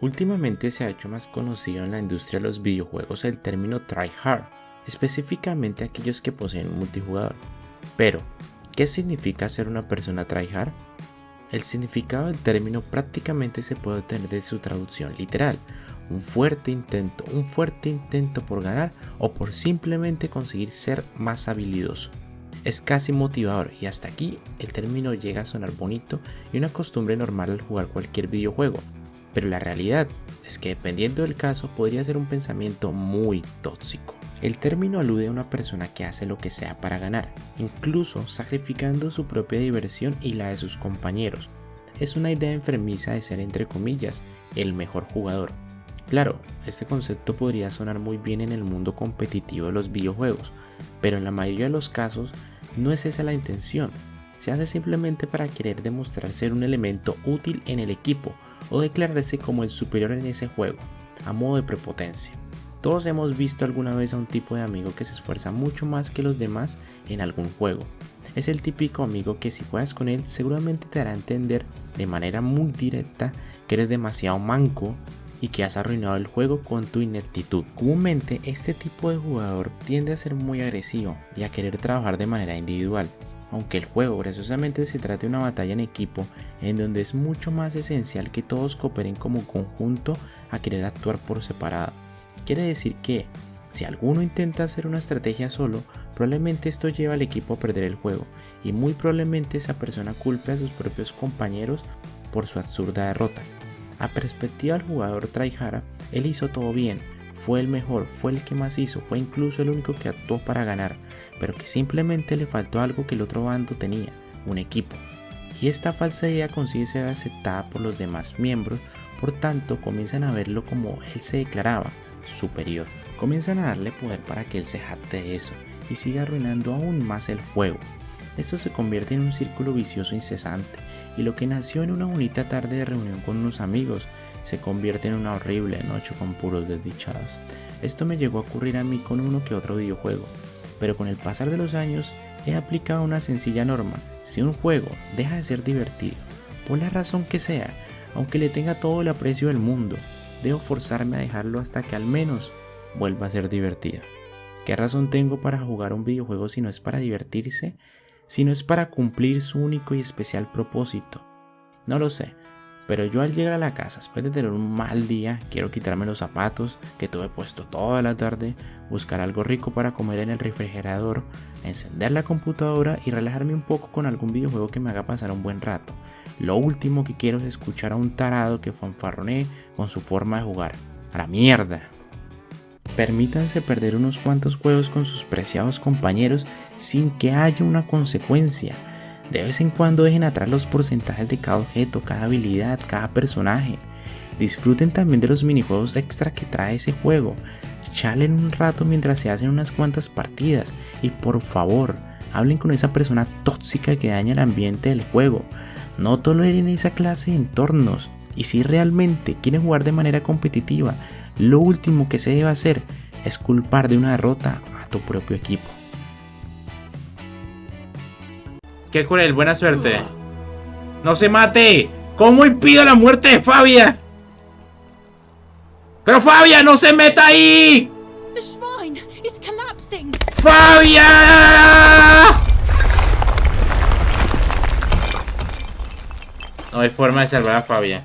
Últimamente se ha hecho más conocido en la industria de los videojuegos el término tryhard, específicamente aquellos que poseen un multijugador. Pero, ¿qué significa ser una persona tryhard? El significado del término prácticamente se puede obtener de su traducción literal: un fuerte intento por ganar o por simplemente conseguir ser más habilidoso. Es casi motivador y hasta aquí el término llega a sonar bonito y una costumbre normal al jugar cualquier videojuego. Pero la realidad es que dependiendo del caso podría ser un pensamiento muy tóxico. El término alude a una persona que hace lo que sea para ganar, incluso sacrificando su propia diversión y la de sus compañeros. Es una idea enfermiza de ser, entre comillas, el mejor jugador. Claro, este concepto podría sonar muy bien en el mundo competitivo de los videojuegos, pero en la mayoría de los casos no es esa la intención. Se hace simplemente para querer demostrar ser un elemento útil en el equipo o declararse como el superior en ese juego, a modo de prepotencia. Todos hemos visto alguna vez a un tipo de amigo que se esfuerza mucho más que los demás en algún juego. Es el típico amigo que si juegas con él seguramente te hará entender de manera muy directa que eres demasiado manco y que has arruinado el juego con tu ineptitud. Comúnmente este tipo de jugador tiende a ser muy agresivo y a querer trabajar de manera individual, aunque el juego graciosamente se trate de una batalla en equipo en donde es mucho más esencial que todos cooperen como conjunto a querer actuar por separado. Quiere decir que si alguno intenta hacer una estrategia solo, probablemente esto lleva al equipo a perder el juego y muy probablemente esa persona culpe a sus propios compañeros por su absurda derrota. A perspectiva del jugador tryhard, él hizo todo bien, fue el mejor, fue el que más hizo, fue incluso el único que actuó para ganar, pero que simplemente le faltó algo que el otro bando tenía: un equipo. Y esta falsa idea consigue ser aceptada por los demás miembros, por tanto comienzan a verlo como él se declaraba, superior. Comienzan a darle poder para que él se jacte de eso y siga arruinando aún más el juego. Esto se convierte en un círculo vicioso incesante, y lo que nació en una bonita tarde de reunión con unos amigos se convierte en una horrible noche con puros desdichados. Esto me llegó a ocurrir a mí con uno que otro videojuego, pero con el pasar de los años he aplicado una sencilla norma: si un juego deja de ser divertido, por la razón que sea, aunque le tenga todo el aprecio del mundo, debo forzarme a dejarlo hasta que al menos vuelva a ser divertido. ¿Qué razón tengo para jugar un videojuego si no es para divertirse? Si no es para cumplir su único y especial propósito. No lo sé, pero yo al llegar a la casa después de tener un mal día, quiero quitarme los zapatos que tuve puesto toda la tarde, buscar algo rico para comer en el refrigerador, encender la computadora y relajarme un poco con algún videojuego que me haga pasar un buen rato. Lo último que quiero es escuchar a un tarado que fanfarronee con su forma de jugar. ¡A la mierda! Permítanse perder unos cuantos juegos con sus preciados compañeros sin que haya una consecuencia. De vez en cuando dejen atrás los porcentajes de cada objeto, cada habilidad, cada personaje. Disfruten también de los minijuegos extra que trae ese juego. Chalen un rato mientras se hacen unas cuantas partidas. Y por favor, hablen con esa persona tóxica que daña el ambiente del juego. No toleren esa clase de entornos. Y si realmente quieren jugar de manera competitiva, lo último que se debe hacer es culpar de una derrota a tu propio equipo. ¡Qué cruel! ¡Buena suerte! ¡No se mate! ¿Cómo impido la muerte de Fabia? ¡Pero Fabia, no se meta ahí! ¡Fabia! No hay forma de salvar a Fabia.